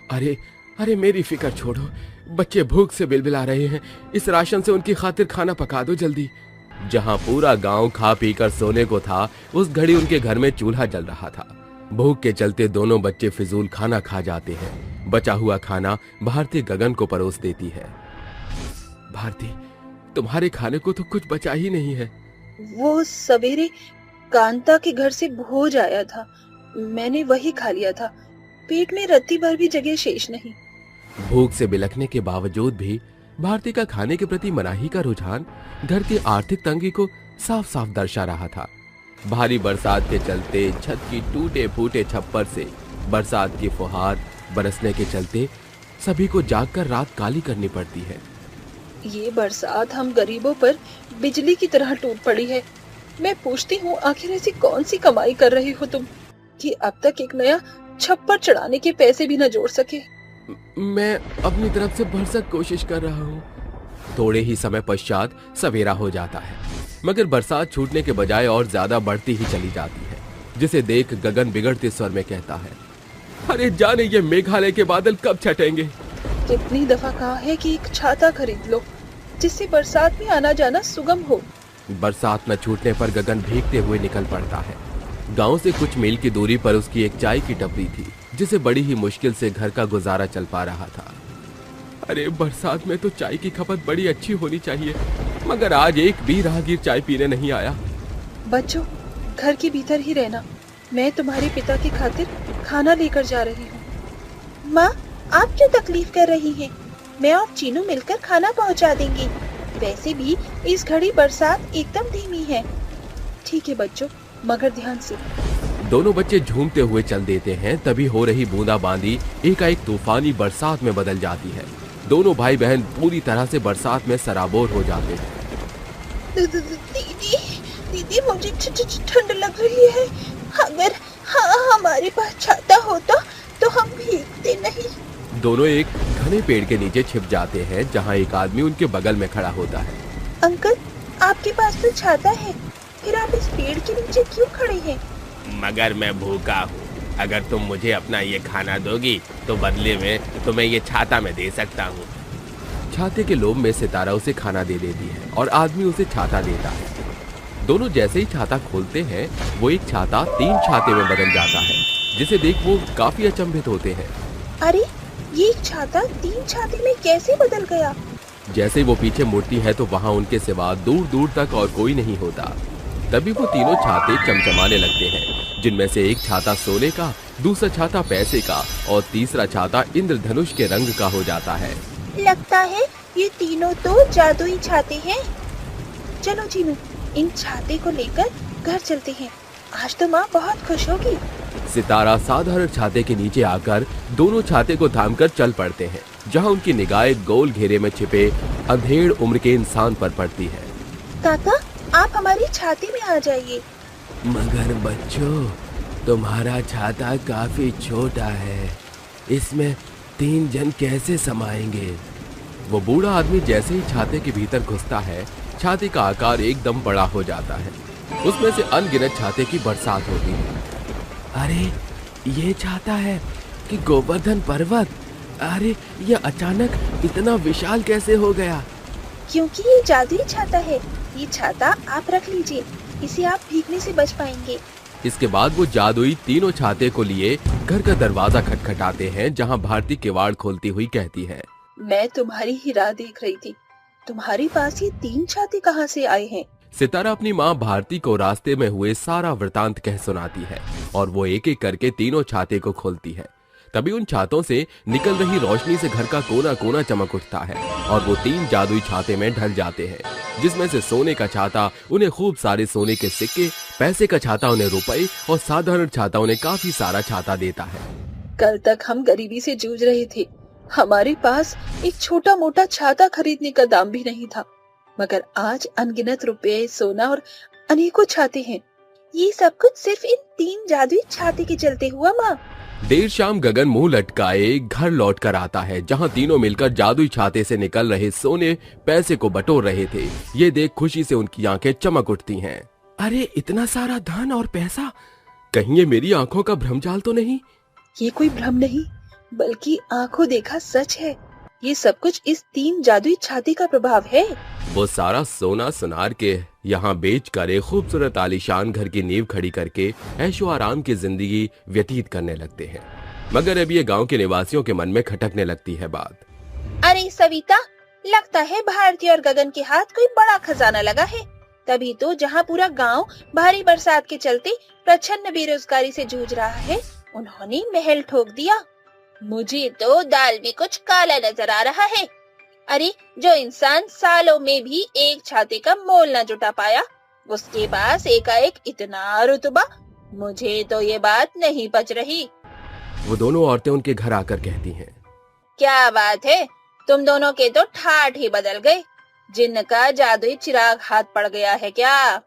अरे अरे, मेरी फिक्र छोड़ो, बच्चे भूख से बिलबिला रहे हैं। इस राशन से उनकी खातिर खाना पका दो जल्दी। जहाँ पूरा गांव खा पी कर सोने को था, उस घड़ी उनके घर में चूल्हा जल रहा था। भूख के चलते दोनों बच्चे फिजूल खाना खा जाते हैं। बचा हुआ खाना भारती गगन को परोस देती है। भारती, तुम्हारे खाने को तो कुछ बचा ही नहीं है। वो सवेरे कांता के घर से भोज आया था, मैंने वही खा लिया था। पेट में रत्ती भर भी जगह शेष नहीं। भूख से बिलखने के बावजूद भी भारती का खाने के प्रति मनाही का रुझान घर की आर्थिक तंगी को साफ साफ दर्शा रहा था। भारी बरसात के चलते छत की टूटे फूटे छप्पर से बरसात की फुहार बरसने के चलते सभी को जागकर रात काली करनी पड़ती है। ये बरसात हम गरीबों पर बिजली की तरह टूट पड़ी है। मैं पूछती हूँ, आखिर ऐसी कौन सी कमाई कर रही हो तुम कि अब तक एक नया छप्पर चढ़ाने के पैसे भी न जोड़ सके। मैं अपनी तरफ से भरसक कोशिश कर रहा हूँ। थोड़े ही समय पश्चात सवेरा हो जाता है, मगर बरसात छूटने के बजाय और ज्यादा बढ़ती ही चली जाती है, जिसे देख गगन बिगड़ते स्वर में कहता है, अरे जाने ये मेघालय के बादल कब छटेंगे। कितनी दफा कहा है कि एक छाता खरीद लो, जिससे बरसात में आना जाना सुगम हो। बरसात न छूटने पर गगन भीगते हुए निकल पड़ता है। गांव से कुछ मील की दूरी पर उसकी एक चाय की टपरी थी, जिसे बड़ी ही मुश्किल से घर का गुजारा चल पा रहा था। अरे बरसात में तो चाय की खपत बड़ी अच्छी होनी चाहिए, मगर आज एक भी राहगीर चाय पीने नहीं आया। बच्चों, घर के भीतर ही रहना, मैं तुम्हारे पिता की खातिर खाना लेकर जा रही हूँ। माँ, आप क्यों तकलीफ कर रही हैं? मैं और चीनू मिलकर खाना पहुँचा देंगे। वैसे भी इस घड़ी बरसात एकदम धीमी है। ठीक है बच्चों, मगर ध्यान से। दोनों बच्चे झूमते हुए चल देते हैं। तभी हो रही बूंदाबांदी एकाएक तूफानी बरसात में बदल जाती है। दोनों भाई बहन पूरी तरह से बरसात में सराबोर हो जाते हैं। दीदी, दीदी मुझे ठंड लग रही है। अगर हमारे पास छाता होता तो हम भीगते नहीं। दोनों एक घने पेड़ के नीचे छिप जाते हैं, जहाँ एक आदमी उनके बगल में खड़ा होता है। अंकल, आपके पास तो छाता है, फिर आप इस पेड़ के नीचे क्यों खड़े हैं? मगर मैं भूखा हूँ। अगर तुम मुझे अपना ये खाना दोगी तो बदले में तुम्हें ये छाता मैं दे सकता हूँ। छाते के लोभ में सितारा उसे खाना दे देती है और आदमी उसे छाता देता है। दोनों जैसे ही छाता खोलते हैं, वो एक छाता 3 छाते में बदल जाता है, जिसे देख वो काफी अचंभित होते हैं। अरे, ये छाता 3 छाते में कैसे बदल गया? जैसे वो पीछे मुड़ती है तो वहाँ उनके सिवा दूर दूर तक और कोई नहीं होता। तभी वो तीनों छाते चमचमाने लगते हैं, जिनमें से एक छाता सोने का, दूसरा छाता पैसे का और तीसरा छाता इंद्रधनुष के रंग का हो जाता है। लगता है ये तीनों तो जादुई छाते हैं। चलो चीनू, इन छाते को लेकर घर चलते हैं। आज तो माँ बहुत खुश होगी। सितारा साधारण छाते के नीचे आकर दोनों छाते को थामकर चल पड़ते हैं, जहाँ उनकी निगाहें गोल घेरे में छिपे अंधेड़ उम्र के इंसान पर पड़ती है। काका, आप हमारी छाती में आ जाइए। मगर बच्चों, तुम्हारा छाता काफी छोटा है, इसमें 3 जन कैसे समाएंगे? वो बूढ़ा आदमी जैसे ही छाते के भीतर घुसता है, छाते का आकार एकदम बड़ा हो जाता है। उसमें से अनगिनत छाते की बरसात होती है। अरे, ये छाता है कि गोवर्धन पर्वत? अरे, ये अचानक इतना विशाल कैसे हो गया? क्योंकि ये जादुई छाता है। ये छाता आप रख लीजिए, इसे आप भीगने से बच पाएंगे। इसके बाद वो जादुई तीनों छाते को लिए घर का दरवाजा खटखटाते हैं, जहाँ भारती किवाड़ खोलती हुई कहती है, मैं तुम्हारी ही राह देख रही थी। तुम्हारे पास ये 3 छाते कहाँ से आए हैं? सितारा अपनी माँ भारती को रास्ते में हुए सारा वृतांत कह सुनाती है और वो एक एक करके तीनों छाते को खोलती है। तभी उन छातों से निकल रही रोशनी से घर का कोना कोना चमक उठता है और वो 3 जादुई छाते में ढल जाते हैं, जिसमें से सोने का छाता उन्हें खूब सारे सोने के सिक्के, पैसे का छाता उन्हें रुपए और साधारण छाता उन्हें काफी सारा छाता देता है। कल तक हम गरीबी से जूझ रहे थे। हमारे पास एक छोटा मोटा छाता खरीदने का दाम भी नहीं था, मगर आज अनगिनत रुपए, सोना और अनेकों छाते हैं। ये सब कुछ सिर्फ इन 3 जादुई छाते के चलते हुआ माँ। देर शाम गगन मुंह लटकाए घर लौट कर आता है, जहाँ तीनों मिलकर जादुई छाते से निकल रहे सोने पैसे को बटोर रहे थे। ये देख खुशी से उनकी आंखें चमक उठती हैं। अरे, इतना सारा धन और पैसा, कहीं ये मेरी आंखों का भ्रमजाल तो नहीं? ये कोई भ्रम नहीं, बल्कि आंखों देखा सच है। ये सब कुछ इस 3 जादुई छाते का प्रभाव है। वो सारा सोना सुनार के यहाँ बेच कर एक खूबसूरत आलीशान घर की नींव खड़ी करके ऐशो आराम की जिंदगी व्यतीत करने लगते हैं। मगर अब ये गांव के निवासियों के मन में खटकने लगती है बात। अरे सविता, लगता है भारती और गगन के हाथ कोई बड़ा खजाना लगा है। तभी तो जहाँ पूरा गांव भारी बरसात के चलते प्रचंड बेरोजगारी से जूझ रहा है, उन्होंने महल ठोक दिया। मुझे तो दाल में कुछ काला नजर आ रहा है। अरे, जो इंसान सालों में भी एक छाते का मोल न जुटा पाया, उसके पास एकाएक इतना रुतबा, मुझे तो ये बात नहीं पच रही। वो दोनों औरतें उनके घर आकर कहती हैं, क्या बात है, तुम दोनों के तो ठाठ ही बदल गए। जिनका जादुई चिराग हाथ पड़ गया है क्या?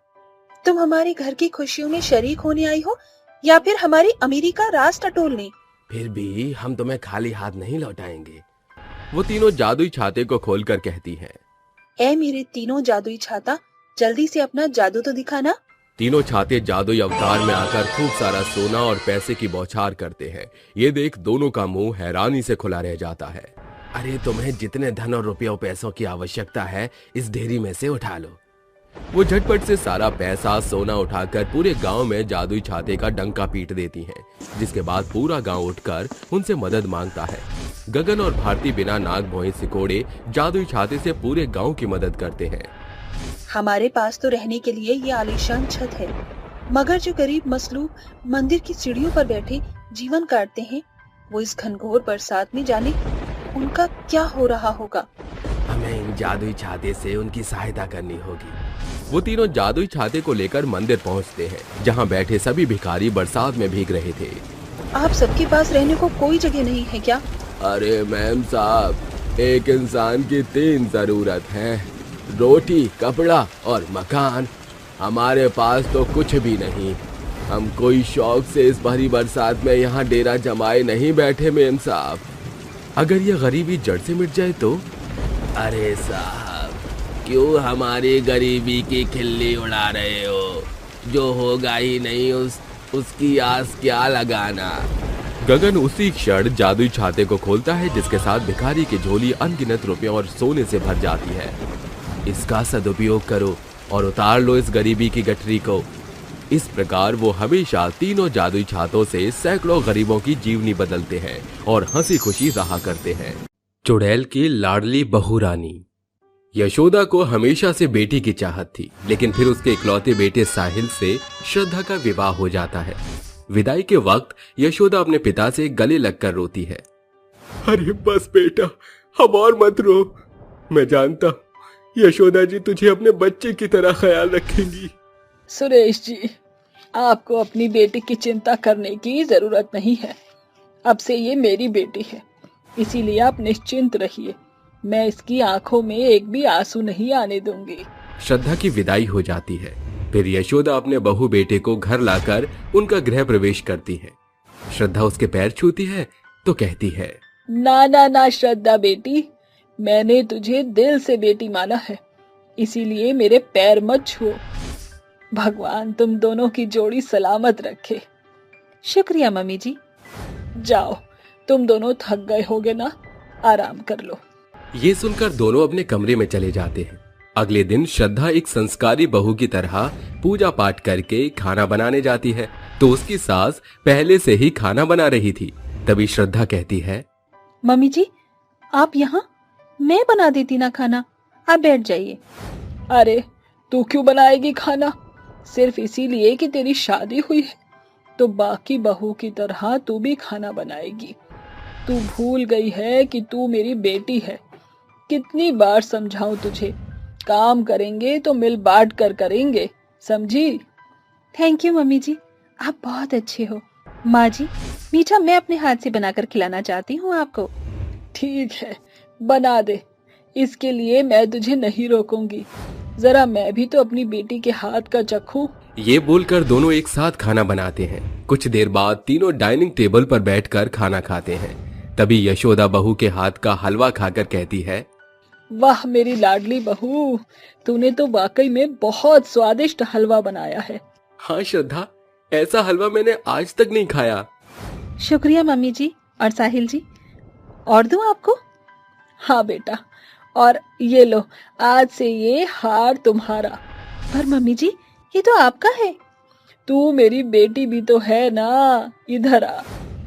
तुम हमारे घर की खुशियों में शरीक होने आई हो या फिर हमारी अमीरी का राज टटोलने? फिर भी हम तुम्हें खाली हाथ नहीं लौटाएंगे। वो तीनों जादुई छाते को खोलकर कहती हैं, ऐ मेरे तीनों जादुई छाता, जल्दी से अपना जादू तो दिखाना। तीनों छाते जादुई अवतार में आकर खूब सारा सोना और पैसे की बौछार करते हैं। ये देख दोनों का मुंह हैरानी से खुला रह जाता है। अरे, तुम्हें जितने धन और रुपयों पैसों की आवश्यकता है, इस ढेरी में से उठा लो। वो झटपट से सारा पैसा सोना उठाकर पूरे गांव में जादुई छाते का डंका पीट देती हैं, जिसके बाद पूरा गांव उठकर उनसे मदद मांगता है। गगन और भारती बिना नाक भोए सिकोड़े जादुई छाते से पूरे गांव की मदद करते हैं। हमारे पास तो रहने के लिए ये आलीशान छत है, मगर जो गरीब मसलूक मंदिर की सीढ़ियों पर बैठे जीवन काटते हैं, वो इस घनघोर बरसात में जाने उनका क्या हो रहा होगा। हमें इन जादुई छाते से उनकी सहायता करनी होगी। वो तीनों जादुई छाते को लेकर मंदिर पहुंचते हैं, जहां बैठे सभी भिखारी बरसात में भीग रहे थे। आप सबके पास रहने को कोई जगह नहीं है क्या? अरे मैम साहब, एक इंसान की 3 जरूरत है, रोटी, कपड़ा और मकान। हमारे पास तो कुछ भी नहीं। हम कोई शौक से इस भरी बरसात में यहाँ डेरा जमाए नहीं बैठे मैम साहब। अगर ये गरीबी जड़ से मिट जाए तो? अरे साहब, क्यों हमारी गरीबी की खिल्ली उड़ा रहे हो? जो होगा ही नहीं उसकी आस क्या लगाना। गगन उसी क्षण जादुई छाते को खोलता है, जिसके साथ भिखारी की झोली अनगिनत रुपयों और सोने से भर जाती है। इसका सदुपयोग करो और उतार लो इस गरीबी की गठरी को। इस प्रकार वो हमेशा तीनों जादुई छातों से सैकड़ों गरीबों की जीवनी बदलते हैं और हंसी खुशी रहा करते हैं। चुड़ैल की लाडली बहू रानी। यशोदा को हमेशा से बेटी की चाहत थी, लेकिन फिर उसके इकलौते बेटे साहिल से श्रद्धा का विवाह हो जाता है। विदाई के वक्त यशोदा अपने पिता से गले लगकर रोती है। अरे बस बेटा, अब और मत रो। मैं जानता हूं यशोदा जी तुझे अपने बच्चे की तरह ख्याल रखेंगी। सुरेश जी, आपको अपनी बेटी की चिंता करने की जरूरत नहीं है। अब से ये मेरी बेटी है, इसीलिए आप निश्चिंत रहिए। मैं इसकी आंखों में एक भी आंसू नहीं आने दूंगी। श्रद्धा की विदाई हो जाती है। फिर यशोदा अपने बहू बेटे को घर लाकर उनका गृह प्रवेश करती है। श्रद्धा उसके पैर छूती है तो कहती है, ना ना ना श्रद्धा बेटी, मैंने तुझे दिल से बेटी माना है, इसीलिए मेरे पैर मत छुओ। भगवान तुम दोनों की जोड़ी सलामत रखे। शुक्रिया मम्मी जी। जाओ, तुम दोनों थक गए होगे ना, आराम कर लो। ये सुनकर दोनों अपने कमरे में चले जाते हैं। अगले दिन श्रद्धा एक संस्कारी बहू की तरह पूजा पाठ करके खाना बनाने जाती है, तो उसकी सास पहले से ही खाना बना रही थी। तभी श्रद्धा कहती है, मम्मी जी आप यहाँ, मैं बना देती ना खाना, आप बैठ जाइए। अरे तू क्यों बनाएगी खाना? सिर्फ इसीलिए कि तेरी शादी हुई है तो बाकी बहू की तरह तू भी खाना बनाएगी? तू भूल गई है कि तू मेरी बेटी है। कितनी बार समझाऊं तुझे, काम करेंगे तो मिल बांट कर करेंगे, समझी? थैंक यू मम्मी जी, आप बहुत अच्छे हो। माँ जी, मीठा मैं अपने हाथ से बनाकर खिलाना चाहती हूँ आपको। ठीक है, बना दे, इसके लिए मैं तुझे नहीं रोकूंगी। जरा मैं भी तो अपनी बेटी के हाथ का चखूं। ये बोलकर दोनों एक साथ खाना बनाते हैं। कुछ देर बाद तीनों डाइनिंग टेबल पर बैठकर खाना खाते हैं। तभी यशोदा बहू के हाथ का हलवा खाकर कहती है, वाह मेरी लाडली बहू, तूने तो वाकई में बहुत स्वादिष्ट हलवा बनाया है। हाँ श्रद्धा, ऐसा हलवा मैंने आज तक नहीं खाया। शुक्रिया मम्मी जी और साहिल जी। और दूं आपको? हाँ बेटा, और ये लो, आज से ये हार तुम्हारा। पर मम्मी जी ये तो आपका है। तू मेरी बेटी भी तो है ना, इधर आ।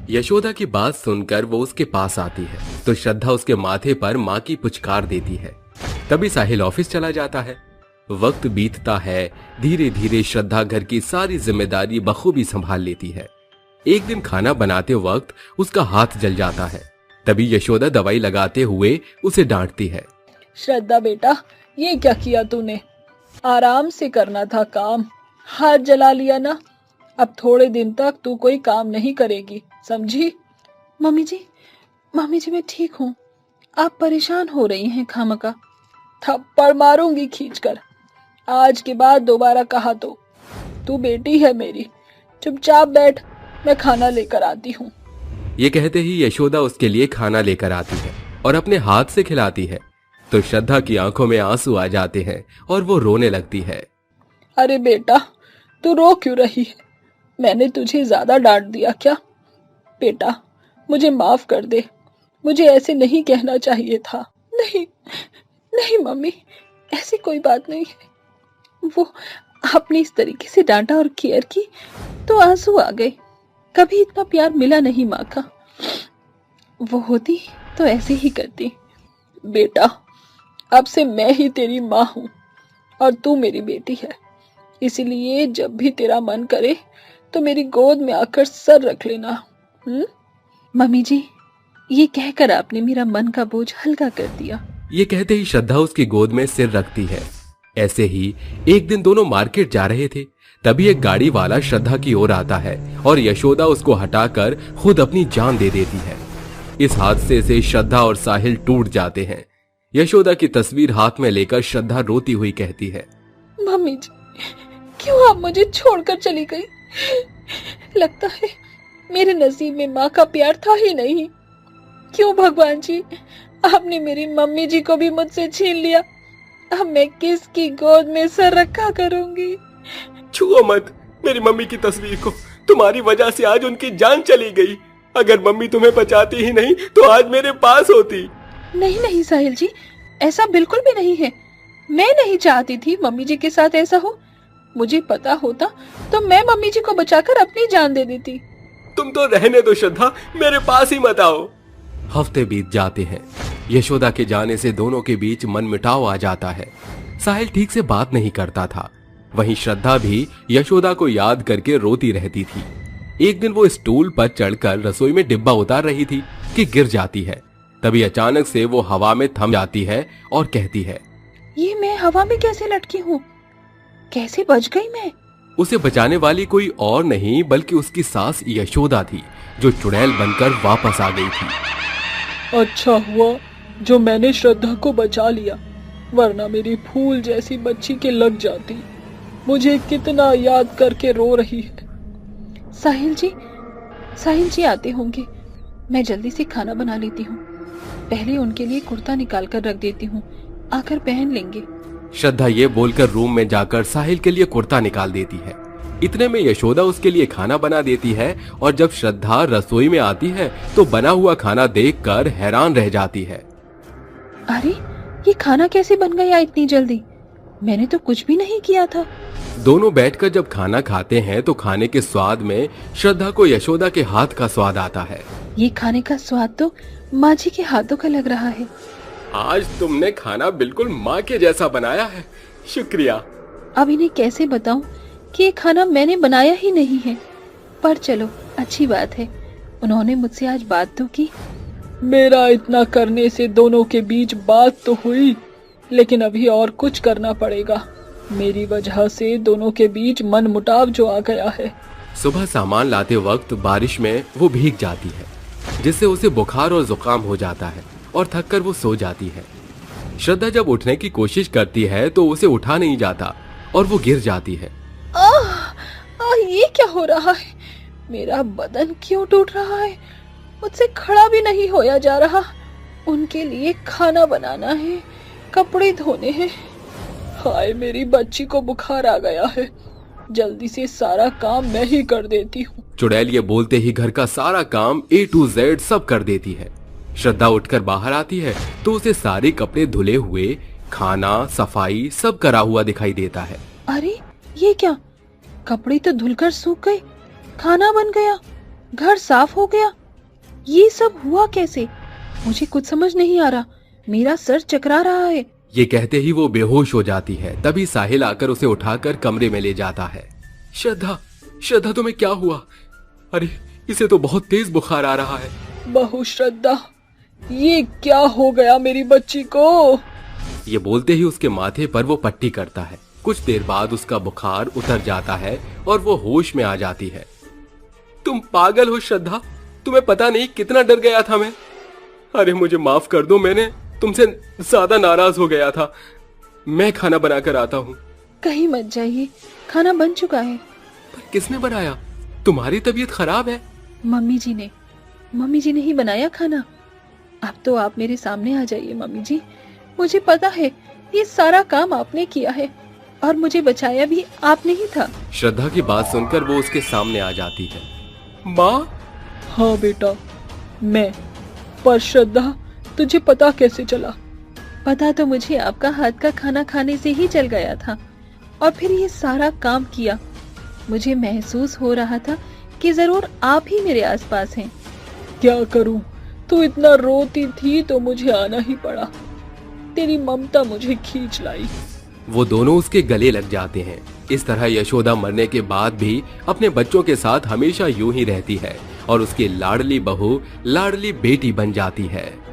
यशोदा की बात सुनकर वो उसके पास आती है तो श्रद्धा उसके माथे पर माँ की पुचकार देती है। तभी साहिल ऑफिस चला जाता है। वक्त बीतता है, धीरे धीरे श्रद्धा घर की सारी जिम्मेदारी बखूबी संभाल लेती है। एक दिन खाना बनाते वक्त उसका हाथ जल जाता है। तभी यशोदा दवाई लगाते हुए उसे डांटती है, श्रद्धा बेटा, ये क्या किया तूने? आराम से करना था काम, हाथ जला लिया ना। अब थोड़े दिन तक तू कोई काम नहीं करेगी, समझी? मम्मी जी मैं ठीक हूँ, आप परेशान हो रही हैं खामका। थप्पड़ मारूंगी खींचकर। आज के बाद दोबारा कहा तो। तू बेटी है मेरी, चुपचाप बैठ, मैं खाना लेकर आती हूँ। ये कहते ही यशोदा उसके लिए खाना लेकर आती है और अपने हाथ से खिलाती है तो श्रद्धा की आंखों में आंसू आ जाते हैं और वो रोने लगती है। अरे बेटा, तू रो क्यों रही है? मैंने तुझे ज्यादा डांट दिया क्या? बेटा मुझे माफ कर दे, मुझे ऐसे नहीं कहना चाहिए था। नहीं नहीं मम्मी, ऐसी कोई बात नहीं है। वो आपने इस तरीके से डांटा और केयर की तो आंसू आ गए। कभी इतना प्यार मिला नहीं माँ का। वो होती तो ऐसे ही करती। बेटा अब से मैं ही तेरी माँ हूँ और तू मेरी बेटी है, इसलिए जब भी तेरा मन करे तो मेरी गोद में आकर सर रख लेना। मम्मी जी, ये कहकर आपने मेरा मन का बोझ हल्का कर दिया। ये कहते ही श्रद्धा उसकी गोद में सिर रखती है। ऐसे ही एक दिन दोनों मार्केट जा रहे थे, तभी एक गाड़ी वाला श्रद्धा की ओर आता है और यशोदा उसको हटाकर खुद अपनी जान दे देती है। इस हादसे से श्रद्धा और साहिल टूट जाते हैं। यशोदा की तस्वीर हाथ में लेकर श्रद्धा रोती हुई कहती है, मम्मी जी, क्यों आप मुझे छोड़कर चली गई? लगता है मेरे नसीब में माँ का प्यार था ही नहीं। क्यों भगवान जी, आपने मेरी मम्मी जी को भी मुझसे छीन लिया। अब मैं किसकी गोद में सर रखा करूंगी? छुओ मत मेरी मम्मी की तस्वीर को, तुम्हारी वजह से आज उनकी जान चली गई। अगर मम्मी तुम्हें बचाती ही नहीं तो आज मेरे पास होती। नहीं नहीं साहिल जी, ऐसा बिल्कुल भी नहीं है। मैं नहीं चाहती थी मम्मी जी के साथ ऐसा हो। मुझे पता होता तो मैं मम्मी जी को बचाकर अपनी जान दे देती। तुम तो रहने दो श्रद्धा, मेरे पास ही मत आओ। हफ्ते बीत जाते हैं। यशोदा के जाने से दोनों के बीच मनमुटाव आ जाता है। साहिल ठीक से बात नहीं करता था। वहीं श्रद्धा भी यशोदा को याद करके रोती रहती थी। एक दिन वो स्टूल पर चढ़कर रसोई में डिब्बा उतार रही थी कि गिर जाती है। तभी अचानक से वो हवा में थम जाती है और कहती है, ये मैं हवा में कैसे लटकी हूँ? कैसे बच गई मैं? उसे बचाने वाली कोई और नहीं बल्कि उसकी सास यशोदा थी, जो चुड़ैल बनकर वापस आ गई थी। अच्छा हुआ जो मैंने श्रद्धा को बचा लिया, वरना मेरी फूल जैसी बच्ची के लग जाती। मुझे कितना याद करके रो रही है। साहिल जी आते होंगे, मैं जल्दी से खाना बना लेती हूँ। पहले उनके लिए कुर्ता निकाल कर रख देती हूँ, आकर पहन लेंगे। श्रद्धा ये बोलकर रूम में जाकर साहिल के लिए कुर्ता निकाल देती है। इतने में यशोदा उसके लिए खाना बना देती है और जब श्रद्धा रसोई में आती है तो बना हुआ खाना देखकर हैरान रह जाती है। अरे ये खाना कैसे बन गया इतनी जल्दी? मैंने तो कुछ भी नहीं किया था। दोनों बैठकर जब खाना खाते हैं तो खाने के स्वाद में श्रद्धा को यशोदा के हाथ का स्वाद आता है। ये खाने का स्वाद तो माँ जी के हाथों का लग रहा है। आज तुमने खाना बिल्कुल माँ के जैसा बनाया है, शुक्रिया। अब इन्हें कैसे बताऊं कि ये खाना मैंने बनाया ही नहीं है। पर चलो अच्छी बात है, उन्होंने मुझसे आज बात तो की। मेरा इतना करने से दोनों के बीच बात तो हुई, लेकिन अभी और कुछ करना पड़ेगा। मेरी वजह से दोनों के बीच मनमुटाव जो आ गया है। सुबह सामान लाते वक्त बारिश में वो भीग जाती है, जिससे उसे बुखार और जुकाम हो जाता है और थककर वो सो जाती है। श्रद्धा जब उठने की कोशिश करती है तो उसे उठा नहीं जाता और वो गिर जाती है। ये क्या हो रहा है? मेरा बदन क्यों टूट रहा है? मुझसे खड़ा भी नहीं होया जा रहा। उनके लिए खाना बनाना है, कपड़े धोने हैं। हाय, मेरी बच्ची को बुखार आ गया है। जल्दी से सारा काम मैं ही कर देती हूँ। चुड़ैल ये बोलते ही घर का सारा काम A to Z सब कर देती है। श्रद्धा उठकर बाहर आती है तो उसे सारे कपड़े धुले हुए, खाना, सफाई सब करा हुआ दिखाई देता है। अरे ये क्या? कपड़े तो धुलकर सूख गए, खाना बन गया, घर साफ हो गया। ये सब हुआ कैसे? मुझे कुछ समझ नहीं आ रहा। मेरा सर चकरा रहा है। ये कहते ही वो बेहोश हो जाती है। तभी साहिल आकर उसे उठाकर कमरे में ले जाता है। श्रद्धा तुम्हें क्या हुआ? अरे इसे तो बहुत तेज बुखार आ रहा है। बहू श्रद्धा, ये क्या हो गया मेरी बच्ची को? ये बोलते ही उसके माथे पर वो पट्टी करता है। कुछ देर बाद उसका बुखार उतर जाता है और वो होश में आ जाती है। तुम पागल हो श्रद्धा, तुम्हें पता नहीं कितना डर गया था मैं। अरे मुझे माफ कर दो, मैंने तुमसे ज्यादा नाराज हो गया था। मैं खाना बनाकर आता हूँ। कहीं मत जाइए, खाना बन चुका है। पर किसने बनाया? तुम्हारी तबीयत खराब है। मम्मी जी ने ही बनाया खाना। अब तो आप मेरे सामने आ जाइए मम्मी जी। मुझे पता है ये सारा काम आपने किया है और मुझे बचाया भी आपने ही था। श्रद्धा की बात सुनकर वो उसके सामने आ जाती है। माँ? हाँ बेटा, मैं। पर श्रद्धा, तुझे पता कैसे चला? पता तो मुझे आपका हाथ का खाना खाने से ही चल गया था और फिर ये सारा काम किया। मुझे महसूस हो रहा था कि जरूर आप ही मेरे आसपास हैं। क्या करूं? तू इतना रोती थी तो मुझे आना ही पड़ा। तेरी ममता मुझे खींच लाई। वो दोनों उसके गले लग जाते हैं। इस तरह यशोदा मरने के बाद भी अपने बच्चों के साथ हमेशा यूं ही रहती है और उसकी लाडली बहू लाडली बेटी बन जाती है।